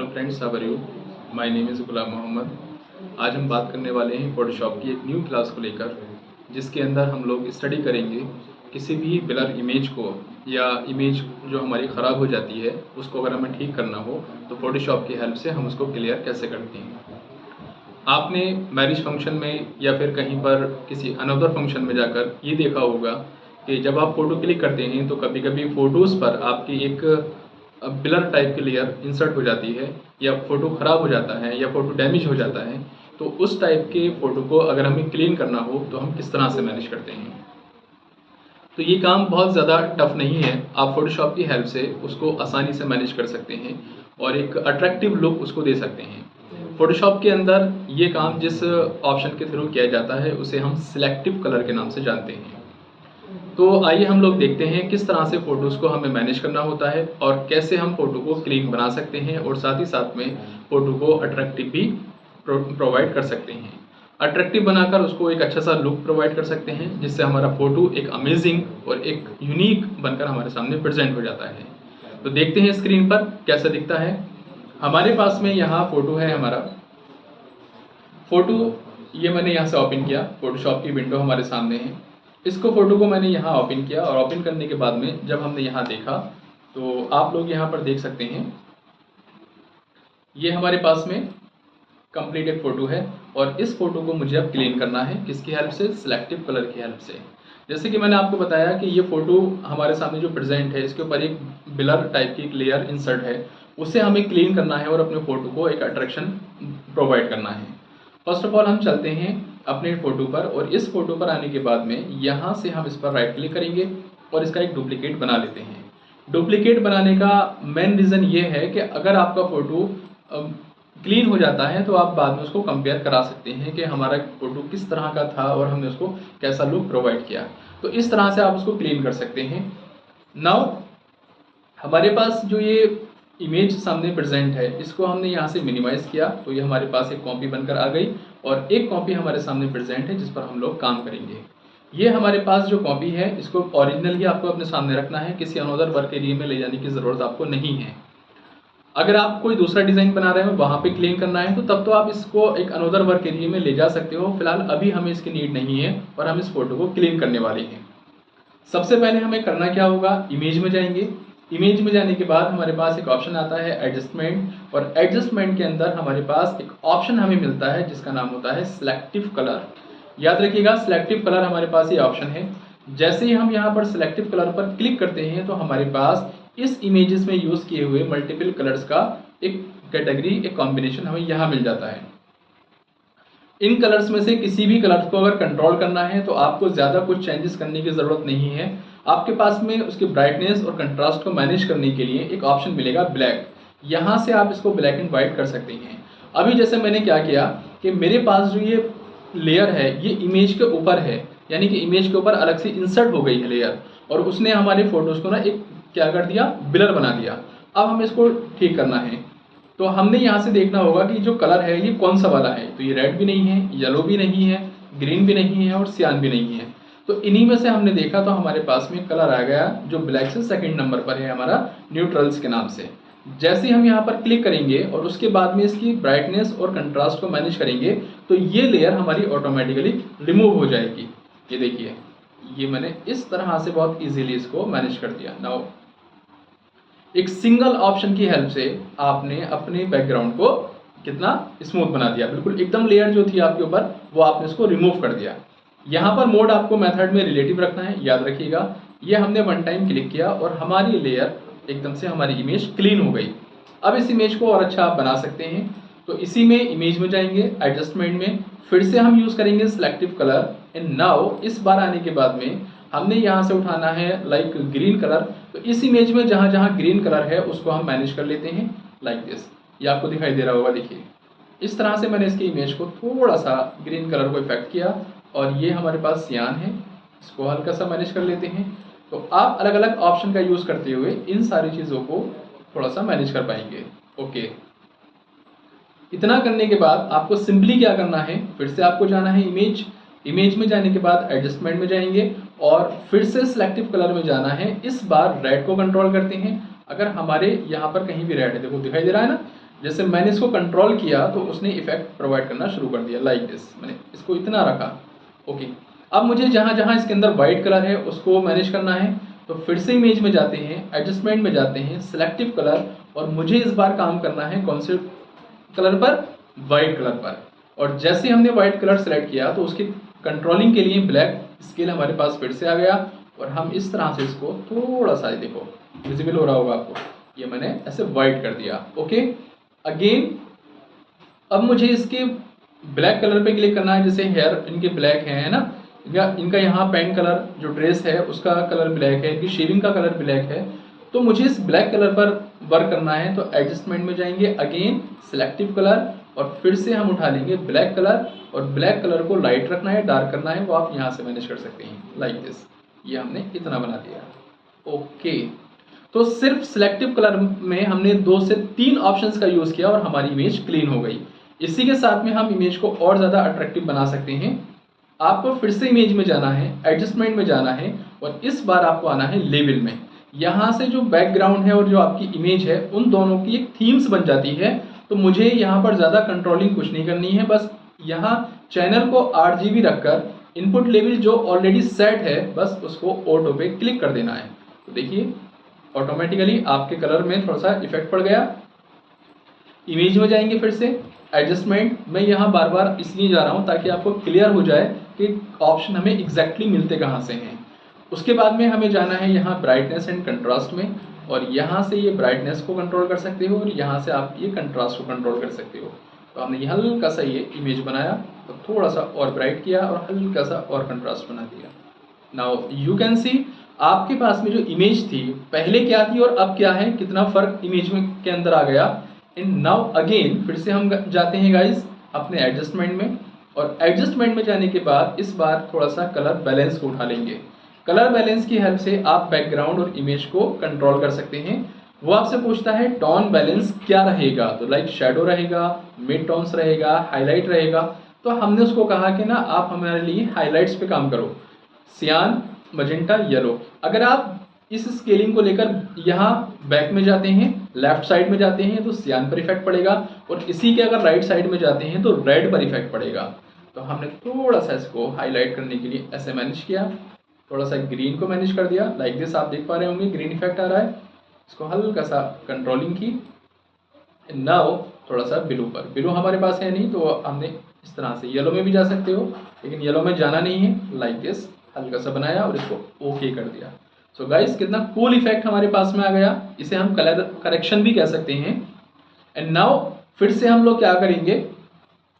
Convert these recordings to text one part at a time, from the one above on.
Friends, how are you? My name is Ghulam Mohammad. आज हम बात करने वाले हैं फोटोशॉप की एक न्यू क्लास को लेकर, जिसके अंदर हम लोग स्टडी करेंगे किसी भी ब्लर इमेज को या इमेज जो हमारी ख़राब हो जाती है उसको अगर हमें ठीक करना हो तो फोटोशॉप की हेल्प से हम उसको क्लियर कैसे करते हैं। आपने मैरिज फंक्शन में या फिर कहीं पर किसी अनदर फंक्शन में जाकर ये देखा होगा कि जब आप फ़ोटो क्लिक करते हैं तो कभी कभी फ़ोटोज़ पर आपकी एक ब्लर टाइप की लेयर इंसर्ट हो जाती है या फ़ोटो ख़राब हो जाता है या फ़ोटो डैमेज हो जाता है। तो उस टाइप के फ़ोटो को अगर हमें क्लीन करना हो तो हम किस तरह से मैनेज करते हैं। तो ये काम बहुत ज़्यादा टफ नहीं है, आप फ़ोटोशॉप की हेल्प से उसको आसानी से मैनेज कर सकते हैं और एक अट्रैक्टिव लुक उसको दे सकते हैं। फ़ोटोशॉप के अंदर ये काम जिस ऑप्शन के थ्रू किया जाता है उसे हम सिलेक्टिव कलर के नाम से जानते हैं। तो आइए हम लोग देखते हैं किस तरह से फ़ोटोज़ को हमें मैनेज करना होता है और कैसे हम फ़ोटो को क्लीन बना सकते हैं और साथ ही साथ में फ़ोटो को अट्रैक्टिव भी प्रोवाइड कर सकते हैं। अट्रैक्टिव बनाकर उसको एक अच्छा सा लुक प्रोवाइड कर सकते हैं जिससे हमारा फ़ोटो एक अमेजिंग और एक यूनिक बनकर हमारे सामने प्रेजेंट हो जाता है। तो देखते हैं स्क्रीन पर कैसा दिखता है। हमारे पास में यहाँ फ़ोटो है हमारा फ़ोटो, ये मैंने यहाँ से ओपन किया, फ़ोटोशॉप की विंडो हमारे सामने है। इसको फ़ोटो को मैंने यहाँ ओपन किया और ओपन करने के बाद में जब हमने यहाँ देखा तो आप लोग यहाँ पर देख सकते हैं ये हमारे पास में कंप्लीट एक फ़ोटो है और इस फ़ोटो को मुझे अब क्लीन करना है। किसकी हेल्प से? सिलेक्टिव कलर की हेल्प से। जैसे कि मैंने आपको बताया कि ये फ़ोटो हमारे सामने जो प्रेजेंट है इसके ऊपर एक ब्लर टाइप की एक लेयर इंसर्ट है, उसे हमें क्लीन करना है और अपने फ़ोटो को एक अट्रैक्शन प्रोवाइड करना है। फर्स्ट ऑफ ऑल हम चलते हैं अपने फ़ोटो पर और इस फ़ोटो पर आने के बाद में यहाँ से हम इस पर राइट क्लिक करेंगे और इसका एक डुप्लीकेट बना लेते हैं। डुप्लीकेट बनाने का मेन रीज़न ये है कि अगर आपका फ़ोटो क्लीन हो जाता है तो आप बाद में उसको कंपेयर करा सकते हैं कि हमारा फ़ोटो किस तरह का था और हमने उसको कैसा लुक प्रोवाइड किया। तो इस तरह से आप उसको क्लीन कर सकते हैं। नाउ हमारे पास जो ये इमेज सामने प्रेजेंट है इसको हमने यहाँ से मिनिमाइज़ किया तो ये हमारे पास एक कॉपी बनकर आ गई और एक कॉपी हमारे सामने प्रेजेंट है जिस पर हम लोग काम करेंगे। ये हमारे पास जो कॉपी है इसको ओरिजिनल ही आपको अपने सामने रखना है, किसी अनदर वर्क एरिया में ले जाने की ज़रूरत आपको नहीं है। अगर आप कोई दूसरा डिज़ाइन बना रहे हो वहाँ पे क्लीन करना है तो तब तो आप इसको एक अनदर वर्क एरिया में ले जा सकते हो। फिलहाल अभी हमें इसकी नीड नहीं है और हम इस फोटो को क्लीन करने वाले हैं। सबसे पहले हमें करना क्या होगा, इमेज में जाएंगे। इमेज में जाने के बाद हमारे पास एक ऑप्शन आता है एडजस्टमेंट और एडजस्टमेंट के अंदर हमारे पास एक ऑप्शन हमें मिलता है जिसका नाम होता है सिलेक्टिव कलर। याद रखिएगा सिलेक्टिव कलर हमारे पास ये ऑप्शन है। जैसे ही हम यहाँ पर सिलेक्टिव कलर पर क्लिक करते हैं तो हमारे पास इस इमेजेस में यूज़ किए हुए मल्टीपल कलर्स का एक कैटेगरी, एक कॉम्बिनेशन हमें यहाँ मिल जाता है। इन कलर्स में से किसी भी कलर को अगर कंट्रोल करना है तो आपको ज़्यादा कुछ चेंजेस करने की ज़रूरत नहीं है। आपके पास में उसके ब्राइटनेस और कंट्रास्ट को मैनेज करने के लिए एक ऑप्शन मिलेगा ब्लैक। यहाँ से आप इसको ब्लैक एंड वाइट कर सकते हैं। अभी जैसे मैंने क्या किया कि मेरे पास जो ये लेयर है ये इमेज के ऊपर है, यानी कि इमेज के ऊपर अलग से इंसर्ट हो गई है लेयर और उसने हमारे फोटोज़ को ना एक क्या कर दिया, ब्लर बना दिया। अब हमें इसको ठीक करना है तो हमने यहाँ से देखना होगा कि जो कलर है ये कौन सा वाला है। तो ये रेड भी नहीं है, येलो भी नहीं है, ग्रीन भी नहीं है और सियान भी नहीं है। तो इन्हीं में से हमने देखा तो हमारे पास में कलर आ गया जो ब्लैक से सेकंड नंबर पर है हमारा न्यूट्रल्स के नाम से। जैसे ही हम यहाँ पर क्लिक करेंगे और उसके बाद में इसकी ब्राइटनेस और कंट्रास्ट को मैनेज करेंगे तो ये लेयर हमारी ऑटोमेटिकली रिमूव हो जाएगी। ये देखिए, ये मैंने इस तरह से बहुत ईजीली इसको मैनेज कर दिया। नाउ एक सिंगल ऑप्शन की हेल्प से आपने अपने बैकग्राउंड को कितना स्मूथ बना दिया, बिल्कुल एकदम लेयर जो थी आपके ऊपर वो आपने इसको रिमूव कर दिया। यहाँ पर मोड आपको मेथड में रिलेटिव रखना है, याद रखिएगा। ये हमने वन टाइम क्लिक किया और हमारी लेयर एकदम से हमारी इमेज क्लीन हो गई। अब इस इमेज को और अच्छा आप बना सकते हैं तो इसी में इमेज में जाएंगे, एडजस्टमेंट में फिर से हम यूज़ करेंगे सिलेक्टिव कलर एंड नाउ इस बार आने के बाद में हमने यहाँ से उठाना है लाइक ग्रीन कलर। तो इस इमेज में जहाँ जहाँ ग्रीन कलर है उसको हम मैनेज कर लेते हैं लाइक दिस। ये आपको दिखाई दे रहा होगा, देखिए इस तरह से मैंने इसकी इमेज को थोड़ा सा ग्रीन कलर को इफेक्ट किया और ये हमारे पास सियान है, इसको हल्का सा मैनेज कर लेते हैं। तो आप अलग अलग ऑप्शन का यूज़ करते हुए इन सारी चीज़ों को थोड़ा सा मैनेज कर पाएंगे। ओके, इतना करने के बाद आपको सिंपली क्या करना है, फिर से आपको जाना है इमेज में जाने के बाद एडजस्टमेंट में जाएंगे और फिर से सिलेक्टिव कलर में जाना है। इस बार रेड को कंट्रोल करते हैं। अगर हमारे यहाँ पर कहीं भी रेड है, देखो दिखाई दे रहा है ना, जैसे मैंने इसको कंट्रोल किया तो उसने इफेक्ट प्रोवाइड करना शुरू कर दिया लाइक दिस। मैंने इसको इतना रखा। ओके, अब मुझे जहाँ जहाँ इसके अंदर वाइट कलर है उसको मैनेज करना है, तो फिर से इमेज में जाते हैं, एडजस्टमेंट में जाते हैं, सिलेक्टिव कलर, और मुझे इस बार काम करना है कौन से कलर पर, वाइट कलर पर। और जैसे हमने वाइट कलर सेलेक्ट किया तो उसकी कंट्रोलिंग के लिए ब्लैक स्केल हमारे पास फिर से आ गया, और हम इस तरह से इसको थोड़ा सा, देखो विजिबल हो रहा होगा आपको, ये मैंने ऐसे वाइट कर दिया। ओके, अगेन अब मुझे इसके ब्लैक कलर पे क्लिक करना है, जैसे हेयर इनके ब्लैक है ना, इनका यहाँ पेंट कलर जो ड्रेस है उसका कलर ब्लैक है, इनकी शेविंग का कलर ब्लैक है, तो मुझे इस ब्लैक कलर पर वर्क करना है। तो एडजस्टमेंट में जाएंगे, अगेन सिलेक्टिव कलर, और फिर से हम उठा लेंगे ब्लैक कलर, और ब्लैक कलर को लाइट रखना है, डार्क करना है, वो आप यहाँ से मैनेज कर सकते हैं लाइक दिस। ये हमने इतना बना दिया। ओके, तो सिर्फ सिलेक्टिव कलर में हमने 2 से 3 ऑप्शंस का यूज़ किया और हमारी इमेज क्लीन हो गई। इसी के साथ में हम इमेज को और ज़्यादा अट्रैक्टिव बना सकते हैं। आपको फिर से इमेज में जाना है, एडजस्टमेंट में जाना है, और इस बार आपको आना है लेबल में। यहाँ से जो बैकग्राउंड है और जो आपकी इमेज है उन दोनों की एक थीम्स बन जाती है। तो मुझे यहाँ पर ज़्यादा कंट्रोलिंग कुछ नहीं करनी है, बस यहाँ चैनल को 8GB रखकर इनपुट लेवल जो ऑलरेडी सेट है बस उसको ऑटो पे क्लिक कर देना है। तो देखिए ऑटोमेटिकली आपके कलर में थोड़ा सा इफेक्ट पड़ गया। इमेज में जाएंगे, फिर से एडजस्टमेंट। मैं यहाँ बार बार इसलिए जा रहा हूँ ताकि आपको क्लियर हो जाए कि ऑप्शन हमें एग्जैक्टली मिलते कहाँ से हैं। उसके बाद में हमें जाना है यहाँ ब्राइटनेस एंड कंट्रास्ट में, और यहाँ से ये ब्राइटनेस को कंट्रोल कर सकते हो, और यहाँ से आप ये कंट्रास्ट को कंट्रोल कर सकते हो। तो हमने हल्का सा ये इमेज बनाया, तो थोड़ा सा और ब्राइट किया और हल्का सा और कंट्रास्ट बना दिया। नाउ यू कैन सी आपके पास में जो इमेज थी पहले क्या थी और अब क्या है, कितना फर्क इमेज में के अंदर आ गया। एंड नाउ अगेन फिर से हम जाते हैं गाइस अपने एडजस्टमेंट में, और एडजस्टमेंट में जाने के बाद इस बार थोड़ा सा कलर बैलेंस को उठा लेंगे। कलर बैलेंस की हेल्प से आप बैकग्राउंड और इमेज को कंट्रोल कर सकते हैं। वो आपसे पूछता है टोन बैलेंस क्या रहेगा, तो लाइक शेडो रहेगा, मिड टोन्स रहेगा, हाईलाइट रहेगा। तो हमने उसको कहा कि ना आप हमारे लिए हाईलाइट्स पे काम करो, सियान, मजेंटा, येलो। अगर आप इस स्केलिंग को लेकर यहाँ बैक में जाते हैं, लेफ्ट साइड में जाते हैं तो सियान पर इफेक्ट पड़ेगा, और इसी के अगर राइट साइड में जाते हैं तो रेड पर इफेक्ट पड़ेगा। तो हमने थोड़ा सा इसको हाईलाइट करने के लिए ऐसे मैनेज किया, थोड़ा सा ग्रीन को मैनेज कर दिया लाइक दिस। आप देख पा रहे होंगे ग्रीन इफेक्ट आ रहा है, इसको हल्का सा कंट्रोलिंग की। नाउ थोड़ा सा ब्लू पर, ब्लू हमारे पास है नहीं तो हमने इस तरह से, येलो में भी जा सकते हो लेकिन येलो में जाना नहीं है, लाइक दिस हल्का सा बनाया और इसको ओके कर दिया। सो गाइस कितना कूल इफेक्ट हमारे पास में आ गया, इसे हम कलर करेक्शन भी कह सकते हैं। एंड नाउ फिर से हम लोग क्या करेंगे,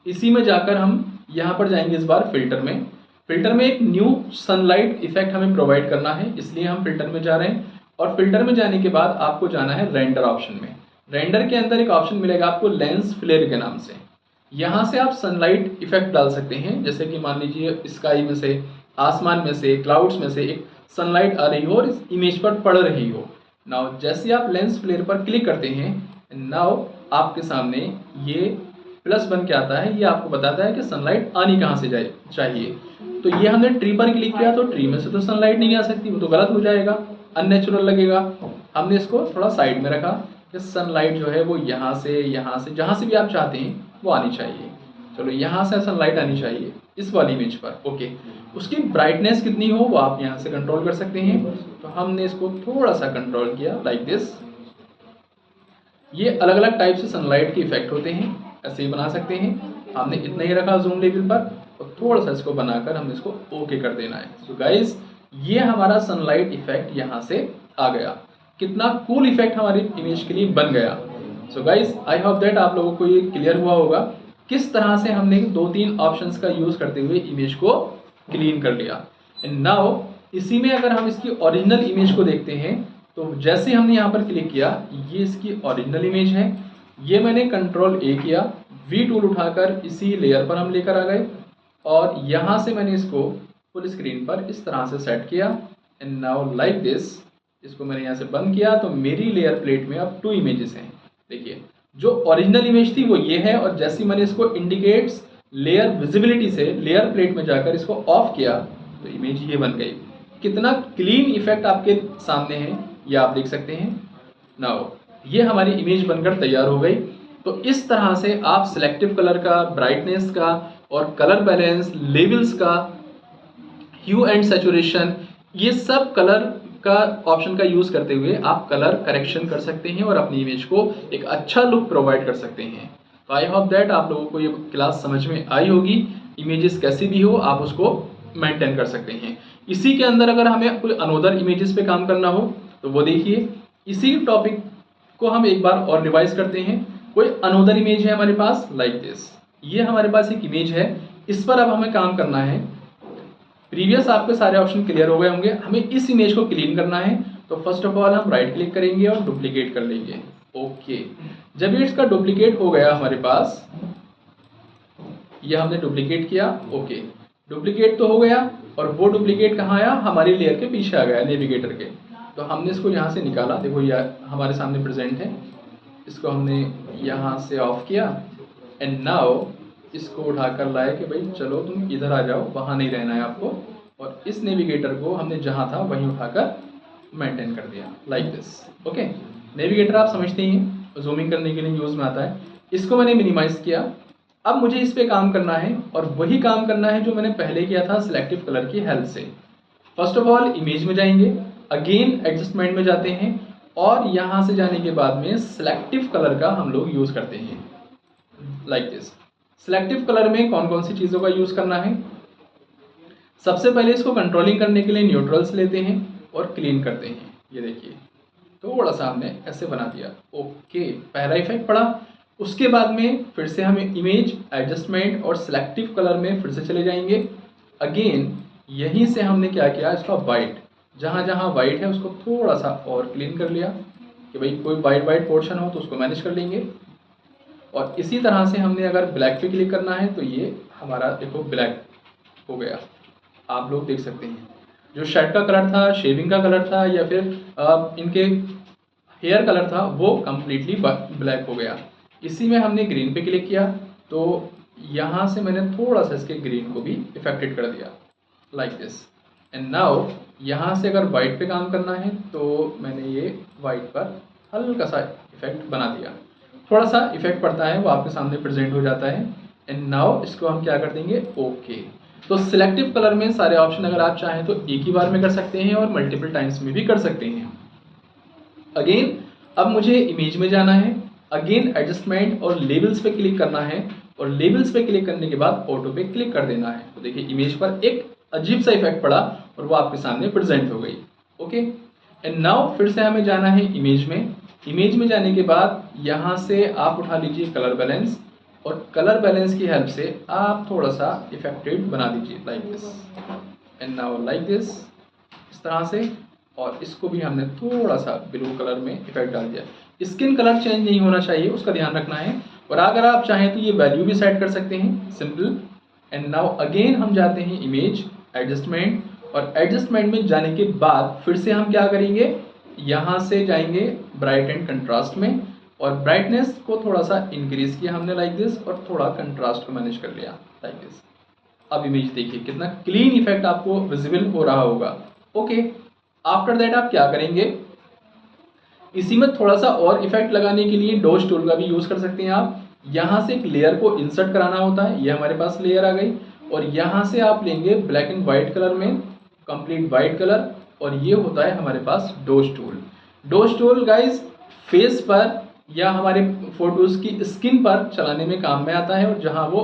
इसी में जाकर हम यहाँ पर जाएंगे इस बार फिल्टर में। फिल्टर में एक न्यू सनलाइट इफेक्ट हमें प्रोवाइड करना है, इसलिए हम फिल्टर में जा रहे हैं। और फिल्टर में जाने के बाद आपको जाना है रेंडर ऑप्शन में। रेंडर के अंदर एक ऑप्शन मिलेगा आपको लेंस फ्लेयर के नाम से। यहाँ से आप सनलाइट इफेक्ट डाल सकते हैं, जैसे कि मान लीजिए स्काई में से, आसमान में से, क्लाउड्स में से एक सनलाइट आ रही हो और इस इमेज पर पड़ रही हो। नाउ जैसे आप लेंस फ्लेयर पर क्लिक करते हैं, नाउ आपके सामने ये प्लस बन के आता है, ये आपको बताता है कि सनलाइट आनी कहाँ से जाए चाहिए। तो ये हमने ट्री पर क्लिक किया तो ट्री में से तो सनलाइट नहीं आ सकती, वो तो गलत हो जाएगा, अननेचुरल लगेगा। हमने इसको थोड़ा साइड में रखा कि सनलाइट जो है वो यहाँ से जहाँ से भी आप चाहते हैं वो आनी चाहिए। चलो यहाँ से सनलाइट आनी चाहिए इस वाली इमेज पर। ओके, उसकी ब्राइटनेस कितनी हो वो आप यहाँ से कंट्रोल कर सकते हैं। तो हमने इसको थोड़ा सा कंट्रोल किया लाइक दिस। ये अलग अलग टाइप से सनलाइट के इफेक्ट होते हैं, ऐसे ही बना सकते हैं। हमने इतना ही रखा जूम लेवल पर, और थोड़ा सा इसको बनाकर हमने इसको ओके कर देना है। सो गाइस ये हमारा सनलाइट इफेक्ट यहाँ से आ गया। कितना कूल इफेक्ट हमारी इमेज के लिए बन गया। So guys I hope that आप लोगों को ये क्लियर हुआ होगा किस तरह से हमने 2-3 ऑप्शंस का यूज करते हुए इमेज को क्लीन कर लिया। एंड नाउ इसी में अगर हम इसकी ओरिजिनल इमेज को देखते हैं तो जैसे हमने यहाँ पर क्लिक किया, ये इसकी ओरिजिनल इमेज है। ये मैंने कंट्रोल ए किया, वी टूल उठाकर इसी लेयर पर हम लेकर आ गए, और यहाँ से मैंने इसको फुल स्क्रीन पर इस तरह से सेट किया। एंड नाउ लाइक दिस, इसको मैंने यहाँ से बंद किया तो मेरी लेयर प्लेट में अब 2 इमेजेस हैं। देखिए जो ओरिजिनल इमेज थी वो ये है, और जैसे मैंने इसको इंडिकेट्स लेयर विजिबिलिटी से लेयर प्लेट में जाकर इसको ऑफ किया तो इमेज ये बन गई। कितना क्लीन इफेक्ट आपके सामने है ये आप देख सकते हैं। नाउ ये हमारी इमेज बनकर तैयार हो गई। तो इस तरह से आप सिलेक्टिव कलर का, ब्राइटनेस का और कलर बैलेंस, लेवल्स का, ह्यू एंड सैचुरेशन, ये सब कलर का ऑप्शन का यूज करते हुए आप कलर करेक्शन कर सकते हैं और अपनी इमेज को एक अच्छा लुक प्रोवाइड कर सकते हैं। तो आई होप दैट आप लोगों को ये क्लास समझ में आई होगी। इमेजेस कैसी भी हो आप उसको मेंटेन कर सकते हैं। इसी के अंदर अगर हमें कोई अनोदर इमेजेस पे काम करना हो तो वो देखिए, इसी टॉपिक को हम एक बार और रिवाइज करते हैं। कोई अनोदर इमेज है हमारे पास लाइक दिस, ये हमारे पास एक इमेज है, इस पर अब हमें काम करना है। प्रीवियस आपके सारे ऑप्शन क्लियर हो गए होंगे, हमें इस इमेज को क्लीन करना है। तो फर्स्ट ऑफ ऑल हम राइट क्लिक करेंगे और डुप्लीकेट कर लेंगे। ओके, जब ये इसका डुप्लीकेट हो गया हमारे पास, ये हमने डुप्लीकेट किया। ओके, डुप्लीकेट तो हो गया और वो डुप्लीकेट कहाँ आया, हमारी लेयर के पीछे आ गया नेविगेटर के। तो हमने इसको यहाँ से निकाला, देखो ये हमारे सामने प्रेजेंट है, इसको हमने यहाँ से ऑफ किया एंड नाउ इसको उठाकर लाए कि भाई चलो तुम इधर आ जाओ, वहाँ नहीं रहना है आपको। और इस नेविगेटर को हमने जहाँ था वहीं उठाकर मेंटेन कर दिया लाइक दिस। ओके, नेविगेटर आप समझते ही हैं, जूमिंग करने के लिए यूज़ में आता है। इसको मैंने मिनिमाइज किया। अब मुझे इस पे काम करना है और वही काम करना है जो मैंने पहले किया था सिलेक्टिव कलर की हेल्प से। फर्स्ट ऑफ ऑल इमेज में जाएंगे, अगेन एडजस्टमेंट में जाते हैं और यहाँ से जाने के बाद में सिलेक्टिव कलर का हम लोग यूज़ करते हैं लाइक दिस। सिलेक्टिव कलर में कौन कौन सी चीज़ों का यूज़ करना है, सबसे पहले इसको कंट्रोलिंग करने के लिए न्यूट्रल्स लेते हैं और क्लीन करते हैं। ये देखिए थोड़ा सा हमने ऐसे बना दिया। ओके, पहला इफेक्ट पड़ा। उसके बाद में फिर से हमें इमेज, एडजस्टमेंट और सिलेक्टिव कलर में फिर से चले जाएंगे। अगेन यहीं से हमने क्या किया, इसका वाइट, जहाँ जहाँ वाइट है उसको थोड़ा सा और क्लीन कर लिया कि भाई कोई वाइट पोर्शन हो तो उसको मैनेज कर लेंगे। और इसी तरह से हमने अगर ब्लैक पे क्लिक करना है तो ये हमारा देखो ब्लैक हो गया, आप लोग देख सकते हैं। जो शर्ट का कलर था, शेविंग का कलर था या फिर इनके हेयर कलर था, वो कम्प्लीटली ब्लैक हो गया। इसी में हमने ग्रीन पे क्लिक किया तो यहाँ से मैंने थोड़ा सा इसके ग्रीन को भी इफेक्टेड कर दिया लाइक दिस। एंड नाउ यहाँ से अगर वाइट पे काम करना है तो मैंने ये वाइट पर हल्का सा इफेक्ट बना दिया। थोड़ा सा इफेक्ट पड़ता है, वो आपके सामने प्रेजेंट हो जाता है। एंड नाउ इसको हम क्या कर देंगे, ओके। तो सिलेक्टिव कलर में सारे ऑप्शन अगर आप चाहें तो एक ही बार में कर सकते हैं और मल्टीपल टाइम्स में भी कर सकते हैं। अगेन अब मुझे इमेज में जाना है, अगेन एडजस्टमेंट और लेबल्स पे क्लिक करना है और लेबल्स पे क्लिक करने के बाद ऑटो पे क्लिक कर देना है। तो देखिए इमेज पर एक अजीब सा इफेक्ट पड़ा और वो आपके सामने प्रेजेंट हो गई। ओके, एंड नाउ फिर से हमें जाना है इमेज में। इमेज में जाने के बाद यहाँ से आप उठा लीजिए कलर बैलेंस और कलर बैलेंस की हेल्प से आप थोड़ा सा इफेक्टेड बना दीजिए like this and now like this, इस तरह से। और इसको भी हमने थोड़ा सा ब्लू कलर में इफेक्ट डाल दिया। स्किन कलर चेंज नहीं होना चाहिए, उसका ध्यान रखना है। और अगर आप चाहें तो ये वैल्यू भी सेट कर सकते हैं, सिंपल। एंड नाउ अगेन हम जाते हैं इमेज, एडजस्टमेंट, और एडजस्टमेंट में जाने के बाद फिर से हम क्या करेंगे, यहाँ से जाएंगे ब्राइट एंड कंट्रास्ट में और ब्राइटनेस को थोड़ा सा इंक्रीज किया हमने लाइक दिस और थोड़ा कंट्रास्ट को मैनेज कर लिया लाइक दिस। अब इमेज देखिए कितना क्लीन इफेक्ट आपको विजिबल हो रहा होगा। ओके, आफ्टर दैट आप क्या करेंगे, इसी में थोड़ा सा और इफेक्ट लगाने के लिए डॉज टूल का भी यूज कर सकते हैं आप। यहाँ से एक लेयर को इंसर्ट कराना होता है, ये हमारे पास लेयर आ गई और यहाँ से आप लेंगे ब्लैक एंड व्हाइट कलर में कंप्लीट व्हाइट कलर और ये होता है हमारे पास dodge tool. Dodge tool guys face पर या हमारे फोटोज की स्किन पर चलाने में काम में आता है और जहाँ वो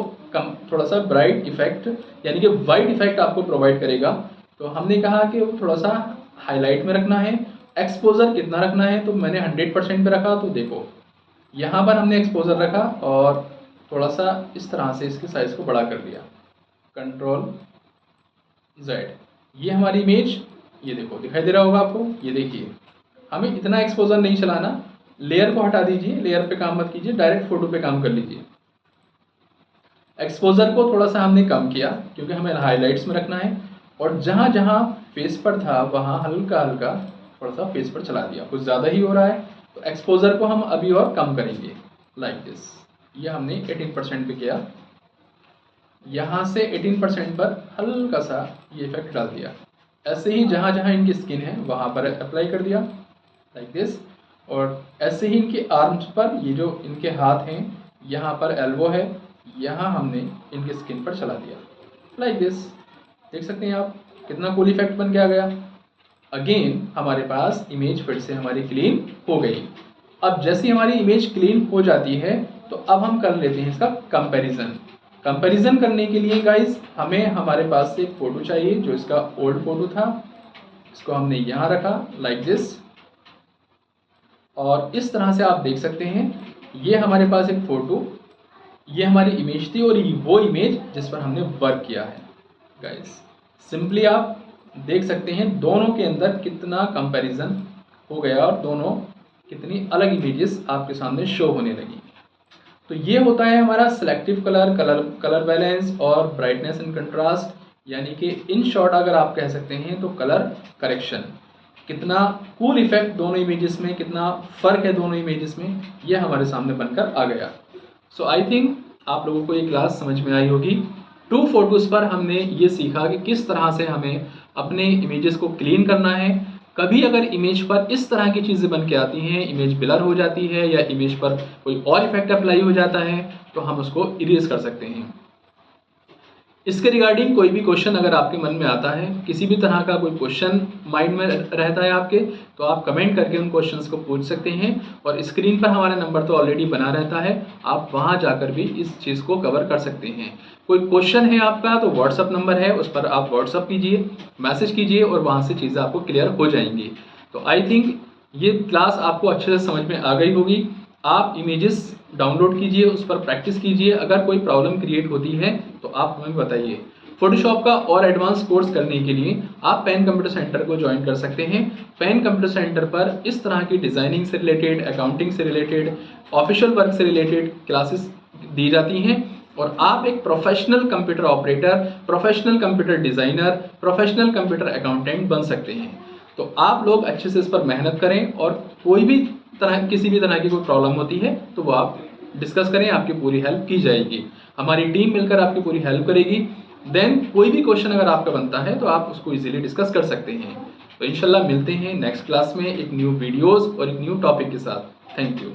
थोड़ा सा ब्राइट इफेक्ट यानी कि वाइट इफेक्ट आपको प्रोवाइड करेगा। तो हमने कहा कि वो थोड़ा सा हाईलाइट में रखना है। एक्सपोजर कितना रखना है, तो मैंने 100% पे रखा। तो देखो यहाँ पर हमने एक्सपोजर रखा और थोड़ा सा इस तरह से इसके साइज को बड़ा कर दिया, कंट्रोल Z। ये हमारी इमेज, ये देखो दिखाई दे रहा होगा आपको। ये देखिए हमें इतना एक्सपोजर नहीं चलाना, लेयर को हटा दीजिए, लेयर पे काम मत कीजिए, डायरेक्ट फोटो पे काम कर लीजिए। एक्सपोजर को थोड़ा सा हमने कम किया क्योंकि हमें हाईलाइट्स में रखना है और जहाँ जहाँ फेस पर था वहाँ हल्का हल्का थोड़ा सा फेस पर चला दिया, कुछ ज़्यादा ही हो रहा है तो एक्सपोजर को हम अभी और कम करेंगे लाइक दिस। ये हमने 18% पे किया, यहाँ से 18% पर हल्का सा ये इफेक्ट डाल दिया। ऐसे ही जहाँ जहाँ इनकी स्किन है वहाँ पर अप्लाई कर दिया लाइक दिस। और ऐसे ही इनके आर्म्स पर, ये जो इनके हाथ हैं, यहाँ पर एल्बो है, यहाँ हमने इनके स्किन पर चला दिया लाइक दिस। देख सकते हैं आप कितना कूल इफेक्ट बन के आ गया। अगेन हमारे पास इमेज फिर से हमारी क्लीन हो गई। अब जैसे हमारी इमेज क्लीन हो जाती है तो अब हम कर लेते हैं इसका कंपैरिजन। कंपैरिजन करने के लिए गाइस हमें हमारे पास से एक फ़ोटो चाहिए जो इसका ओल्ड फ़ोटो था, इसको हमने यहाँ रखा लाइक दिस, और इस तरह से आप देख सकते हैं ये हमारे पास एक फ़ोटो, ये हमारी इमेज थी और वो इमेज जिस पर हमने वर्क किया है। गाइस सिंपली आप देख सकते हैं दोनों के अंदर कितना कंपैरिजन हो गया और दोनों कितनी अलग इमेजेस आपके सामने शो होने लगी। तो ये होता है हमारा सिलेक्टिव कलर बैलेंस और ब्राइटनेस एंड कंट्रास्ट, यानी कि इन शॉर्ट अगर आप कह सकते हैं तो कलर करेक्शन। कितना कूल इफेक्ट दोनों इमेजेस में, कितना फ़र्क है दोनों इमेजेस में, ये हमारे सामने बनकर आ गया। सो आई थिंक आप लोगों को ये क्लास समझ में आई होगी। 2 फोटोज़ पर हमने ये सीखा कि किस तरह से हमें अपने इमेजेस को क्लीन करना है। कभी अगर इमेज पर इस तरह की चीज़ें बन के आती हैं, इमेज ब्लर हो जाती है या इमेज पर कोई और इफेक्ट अप्लाई हो जाता है, तो हम उसको इरेज कर सकते हैं। इसके रिगार्डिंग कोई भी क्वेश्चन अगर आपके मन में आता है, किसी भी तरह का कोई क्वेश्चन माइंड में रहता है आपके, तो आप कमेंट करके उन क्वेश्चंस को पूछ सकते हैं। और स्क्रीन पर हमारा नंबर तो ऑलरेडी बना रहता है, आप वहां जाकर भी इस चीज़ को कवर कर सकते हैं। कोई क्वेश्चन है आपका तो व्हाट्सअप नंबर है, उस पर आप व्हाट्सअप कीजिए, मैसेज कीजिए और वहाँ से चीज़ें आपको क्लियर हो जाएंगी। तो आई थिंक ये क्लास आपको अच्छे से समझ में आ गई होगी। आप इमेजेस डाउनलोड कीजिए, उस पर प्रैक्टिस कीजिए। अगर कोई प्रॉब्लम क्रिएट होती है तो आप हमें बताइए। फोटोशॉप का और एडवांस कोर्स करने के लिए आप पेन कंप्यूटर सेंटर को ज्वाइन कर सकते हैं। पेन कंप्यूटर सेंटर पर इस तरह की डिज़ाइनिंग से रिलेटेड, अकाउंटिंग से रिलेटेड, ऑफिशियल वर्क से रिलेटेड क्लासेस दी जाती हैं और आप एक professional computer operator, professional computer designer, professional computer accountant बन सकते हैं। तो आप लोग अच्छे से इस पर मेहनत करें और कोई भी किसी भी तरह की कोई प्रॉब्लम होती है तो वो आप डिस्कस करें, आपकी पूरी हेल्प की जाएगी। हमारी टीम मिलकर आपकी पूरी हेल्प करेगी। देन कोई भी क्वेश्चन अगर आपका बनता है तो आप उसको इजीली डिस्कस कर सकते हैं। तो इंशाल्लाह मिलते हैं नेक्स्ट क्लास में एक न्यू वीडियोस और एक न्यू टॉपिक के साथ। Thank you.